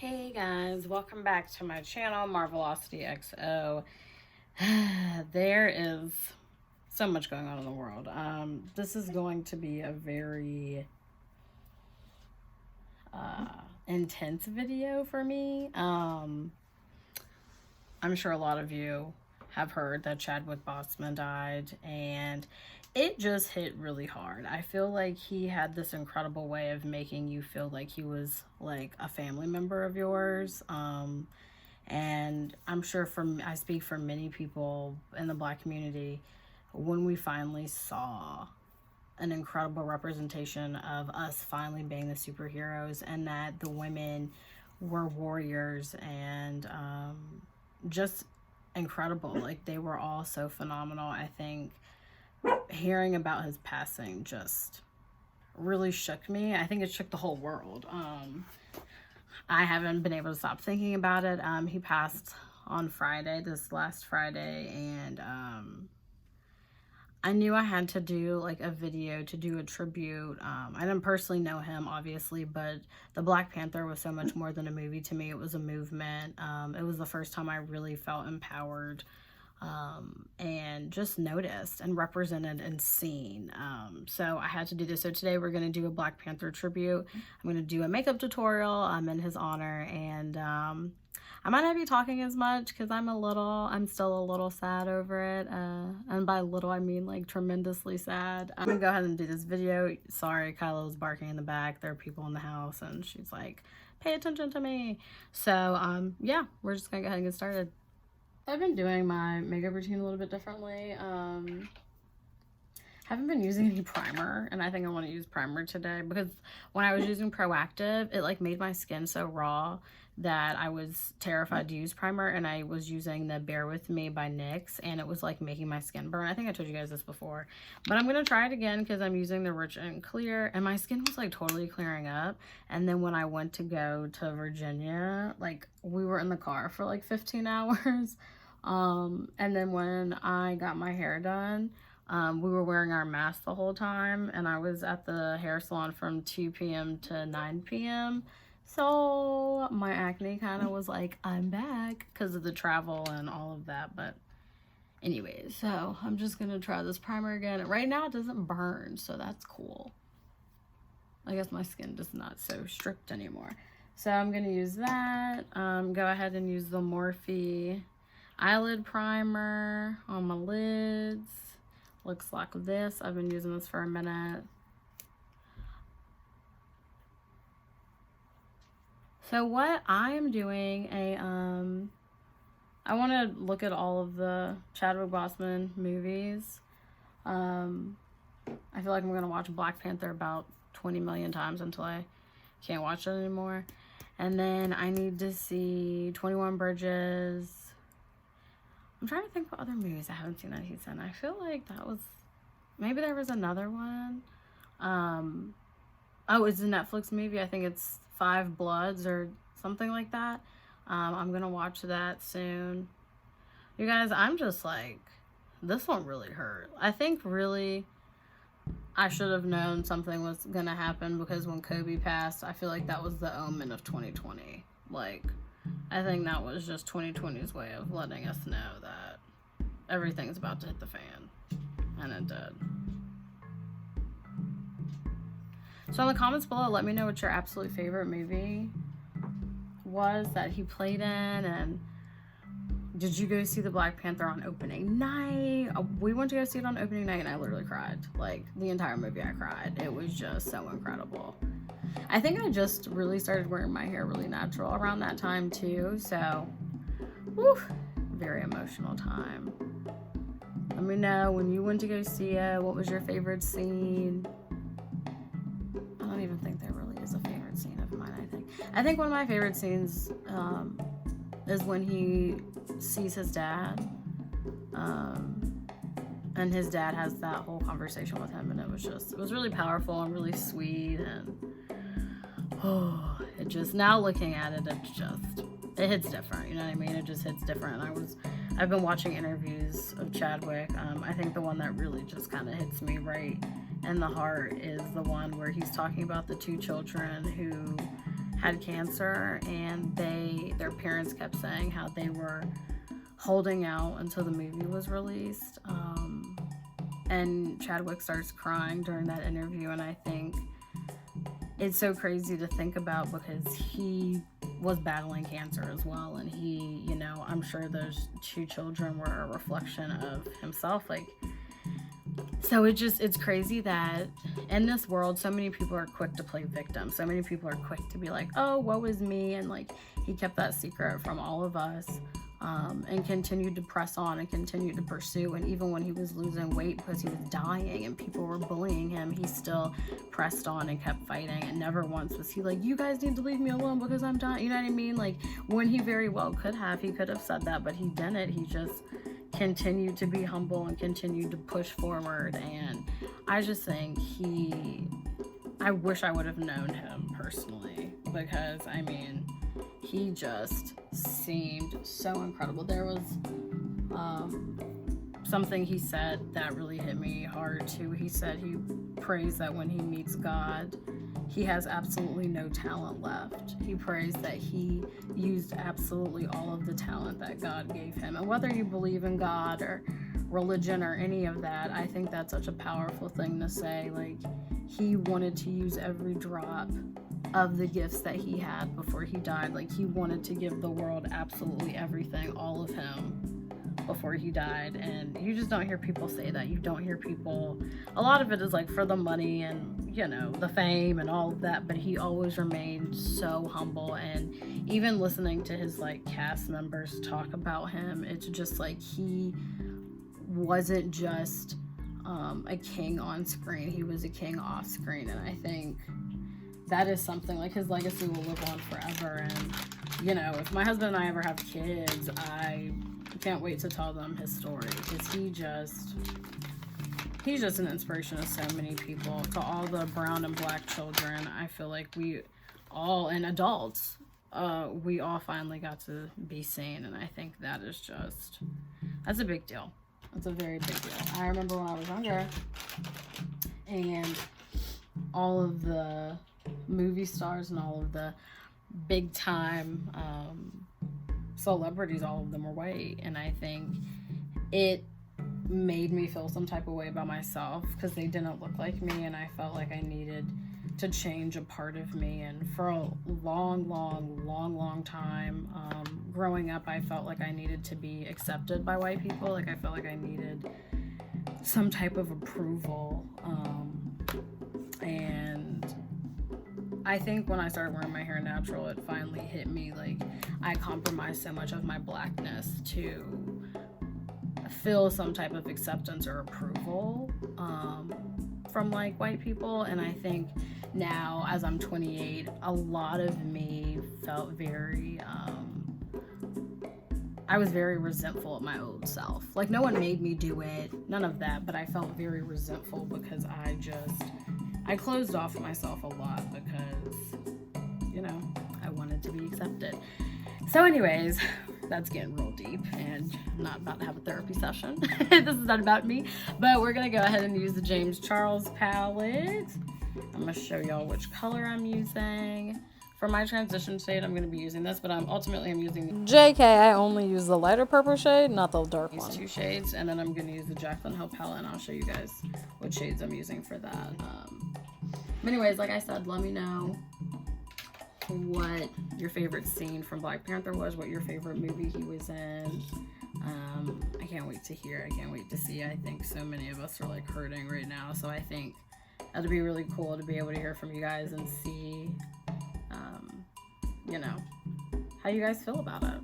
Hey guys, welcome back to my channel, Marvelocity XO. There is so much going on in the world. This is going to be a very intense video for me. I'm sure a lot of you have heard that Chadwick Boseman died, and it just hit really hard. I feel like he had this incredible way of making you feel like he was like a family member of yours. And I'm sure I speak for many people in the Black community, when we finally saw an incredible representation of us finally being the superheroes, and that the women were warriors and just incredible. Like, they were all so phenomenal. I think hearing about his passing just really shook me. I think it shook the whole world. I haven't been able to stop thinking about it. He passed on Friday, this last Friday, and I knew I had to do like a video to do a tribute. I didn't personally know him, obviously, but the Black Panther was so much more than a movie to me. It was a movement. It was the first time I really felt empowered and just noticed and represented and seen. So I had to do this. So today we're going to do a Black Panther tribute. I'm going to do a makeup tutorial in his honor, and I might not be talking as much because I'm still a little sad over it. And by little, I mean like tremendously sad. I'm gonna go ahead and do this video. Sorry, Kaale was barking in the back. There are people in the house and she's like, pay attention to me. So yeah, we're just gonna go ahead and get started. I've been doing my makeup routine a little bit differently. Haven't been using any primer, and I think I want to use primer today because when I was using Proactive, it like made my skin so raw that I was terrified to use primer, and I was using the Bear With Me by NYX, and it was like making my skin burn. I think I told you guys this before, but I'm gonna try it again because I'm using the Rich and Clear, and my skin was like totally clearing up. And then when I went to go to Virginia, like we were in the car for like 15 hours. And then when I got my hair done, we were wearing our masks the whole time, and I was at the hair salon from 2 p.m. to 9 p.m. So my acne kind of was like, I'm back because of the travel and all of that. But anyways, so I'm just going to try this primer again. Right now it doesn't burn, so that's cool. I guess my skin is not so strict anymore. So I'm going to use that. Go ahead and use the Morphe eyelid primer on my lids. Looks like this. I've been using this for a minute. So what I am doing, I want to look at all of the Chadwick Boseman movies. I feel like I'm going to watch Black Panther about 20 million times until I can't watch it anymore. And then I need to see 21 Bridges. I'm trying to think what other movies I haven't seen that he's in. I feel like maybe there was another one. Oh, it's a Netflix movie. I think it's Five Bloods or something like that. I'm gonna watch that soon. You guys, I'm just like, this one really hurt. I think really I should have known something was gonna happen, because when Kobe passed, I feel like that was the omen of 2020. Like, I think that was just 2020's way of letting us know that everything's about to hit the fan. And it did. So in the comments below, let me know what your absolute favorite movie was that he played in. And did you go see the Black Panther on opening night? We went to go see it on opening night, and I literally cried. Like, the entire movie I cried. It was just so incredible. I think I just really started wearing my hair really natural around that time too, so whew, very emotional time. Let me know when you went to go see it, what was your favorite scene? I don't even think there really is a favorite scene of mine. I think one of my favorite scenes is when he sees his dad, and his dad has that whole conversation with him, and it was really powerful and really sweet. And oh, it just, now looking at it, it hits different, you know what I mean? It just hits different. I've been watching interviews of Chadwick. I think the one that really just kind of hits me right in the heart is the one where he's talking about the two children who had cancer, and their parents kept saying how they were holding out until the movie was released. And Chadwick starts crying during that interview, and I think it's so crazy to think about because he was battling cancer as well, and he, you know, I'm sure those 2 children were a reflection of himself. Like, so it's crazy that in this world, so many people are quick to play victim. So many people are quick to be like, oh, woe is me. And like, he kept that secret from all of us, and continued to press on and continued to pursue. And even when he was losing weight because he was dying and people were bullying him, he still pressed on and kept fighting. And never once was he like, you guys need to leave me alone because I'm dying. You know what I mean? Like, when he very well could have, he could have said that, but he didn't. He just continued to be humble and continued to push forward. And I just think I wish I would have known him personally, because I mean, he just seemed so incredible. There was something he said that really hit me hard too. He said he prays that when he meets God, he has absolutely no talent left. He prays that he used absolutely all of the talent that God gave him. And whether you believe in God or religion or any of that, I think that's such a powerful thing to say. Like, he wanted to use every drop of the gifts that he had before he died. Like, he wanted to give the world absolutely everything, all of him, before he died. And you just don't hear people say that. You don't hear people, a lot of it is like for the money and, you know, the fame and all of that, but he always remained so humble. And even listening to his like cast members talk about him, it's just like he wasn't just a king on screen, he was a king off screen. And I think that is something, like, his legacy will live on forever. And, you know, if my husband and I ever have kids, I can't wait to tell them his story, because he's just an inspiration to so many people. To all the brown and black children, I feel like we all, and adults, we all finally got to be seen. And I think that is just, that's a big deal. It's a very big deal. I remember when I was younger, and all of the movie stars and all of the big time celebrities, all of them were white. And I think it made me feel some type of way about myself, because they didn't look like me, and I felt like I needed to change a part of me. And for a long time, growing up, I felt like I needed to be accepted by white people. Like, I felt like I needed some type of approval. And I think when I started wearing my hair natural, it finally hit me. Like, I compromised so much of my blackness to feel some type of acceptance or approval from like white people. And I think now, as I'm 28, a lot of me felt very I was very resentful of my old self. Like, no one made me do it, none of that, but I felt very resentful because I closed off myself a lot because, you know, I wanted to be accepted. So anyways, that's getting real deep, and I'm not about to have a therapy session. This is not about me, but we're gonna go ahead and use the James Charles palette. I'm gonna show y'all which color I'm using. For my transition shade, I'm gonna be using this, but I'm using JK. I only use the lighter purple shade, not the dark one. These 2 shades, and then I'm gonna use the Jaclyn Hill palette, and I'll show you guys what shades I'm using for that. But anyways, like I said, let me know what your favorite scene from Black Panther was, what your favorite movie he was in. I can't wait to hear, I can't wait to see. I think so many of us are like hurting right now, so I think that'd be really cool to be able to hear from you guys and see, you know, how you guys feel about it.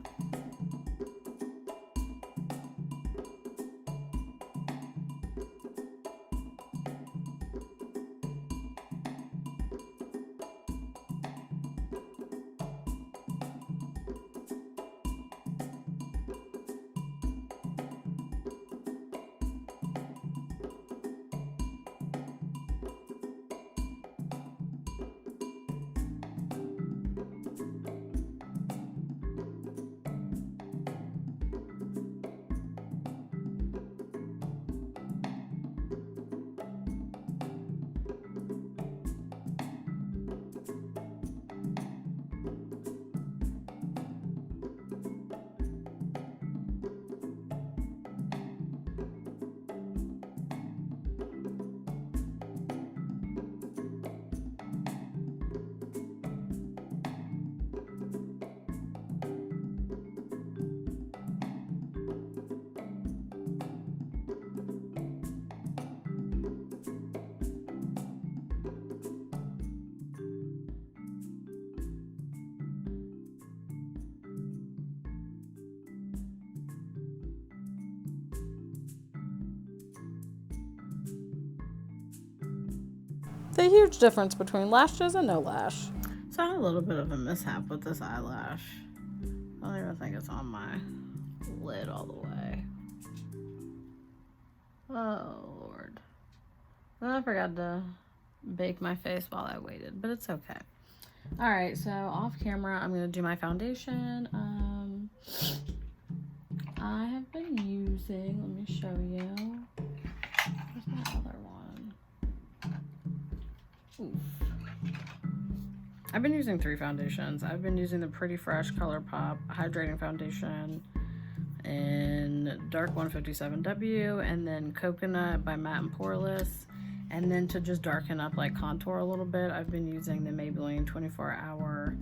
a huge difference between lashes and no lash. So I had a little bit of a mishap with this eyelash. I don't even think it's on my lid all the way. Oh, Lord. And I forgot to bake my face while I waited, but it's okay. Alright, so off camera, I'm going to do my foundation. I have been using, let me show you. Where's my other one? Oof. I've been using 3 foundations. I've been using the Pretty Fresh ColourPop Hydrating Foundation in Dark 157W, and then Coconut by Matte and Poreless. And then to just darken up, like contour a little bit, I've been using the Maybelline 24-Hour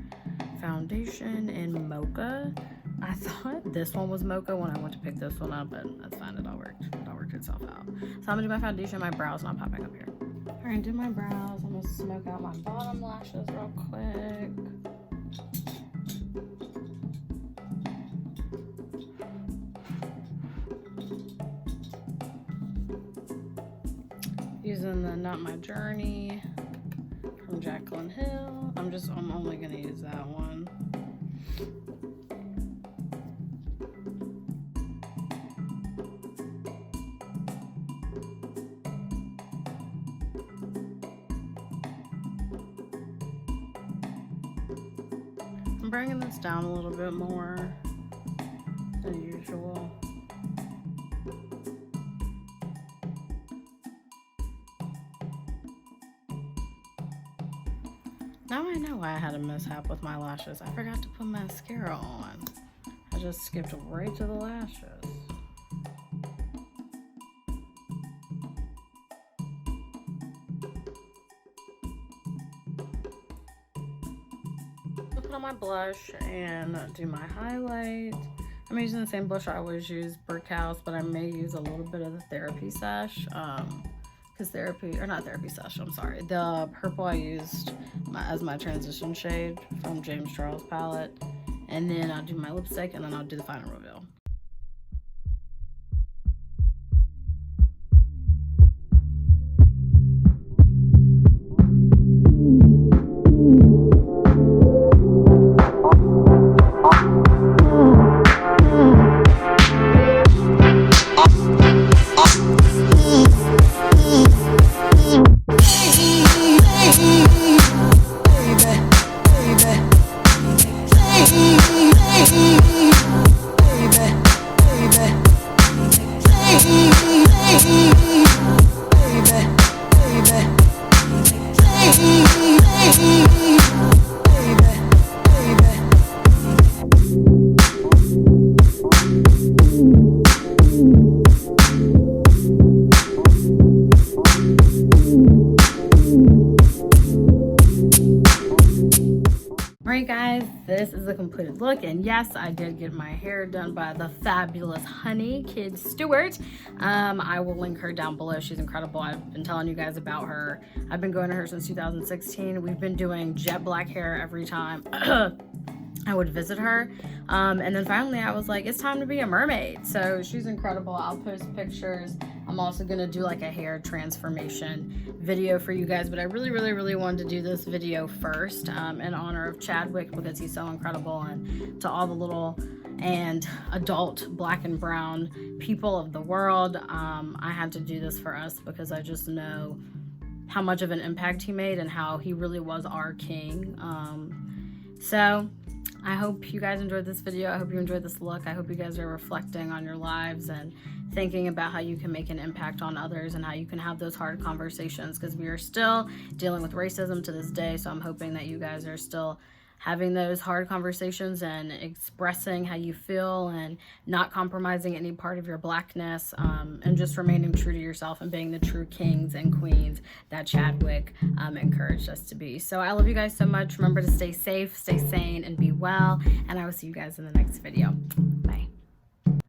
Foundation in Mocha. I thought this one was Mocha when I went to pick this one up, but that's fine, it all worked itself out. So I'm gonna do my foundation, my brows not popping up here. All right, do my brows. I'm gonna smoke out my bottom lashes real quick. Using the Not My Journey from Jaclyn Hill. I'm only gonna use that one. I'm bringing this down a little bit more than usual. Now I know why I had a mishap with my lashes. I forgot to put mascara on. I just skipped right to the lashes. I'll put on my blush and do my highlight. I'm using the same blush I always use, Brick House, but I may use a little bit of the Therapy Sesh. Because the purple I used as my transition shade from James Charles palette. And then I'll do my lipstick, and then I'll do the final reveal. Alright guys, this is the completed look, and yes, I did get my hair done by the fabulous Honey Kid Stewart. I will link her down below. She's incredible. I've been telling you guys about her. I've been going to her since 2016. We've been doing jet black hair every time I would visit her. And then finally I was like, it's time to be a mermaid. So she's incredible. I'll post pictures. I'm also gonna do like a hair transformation video for you guys, but I really wanted to do this video first in honor of Chadwick, because he's so incredible, and to all the little and adult black and brown people of the world. I had to do this for us because I just know how much of an impact he made and how he really was our king. So I hope you guys enjoyed this video. I hope you enjoyed this look. I hope you guys are reflecting on your lives and thinking about how you can make an impact on others and how you can have those hard conversations, because we are still dealing with racism to this day. So I'm hoping that you guys are still having those hard conversations and expressing how you feel and not compromising any part of your blackness, and just remaining true to yourself and being the true kings and queens that Chadwick encouraged us to be. So I love you guys so much. Remember to stay safe, stay sane, and be well, and I will see you guys in the next video.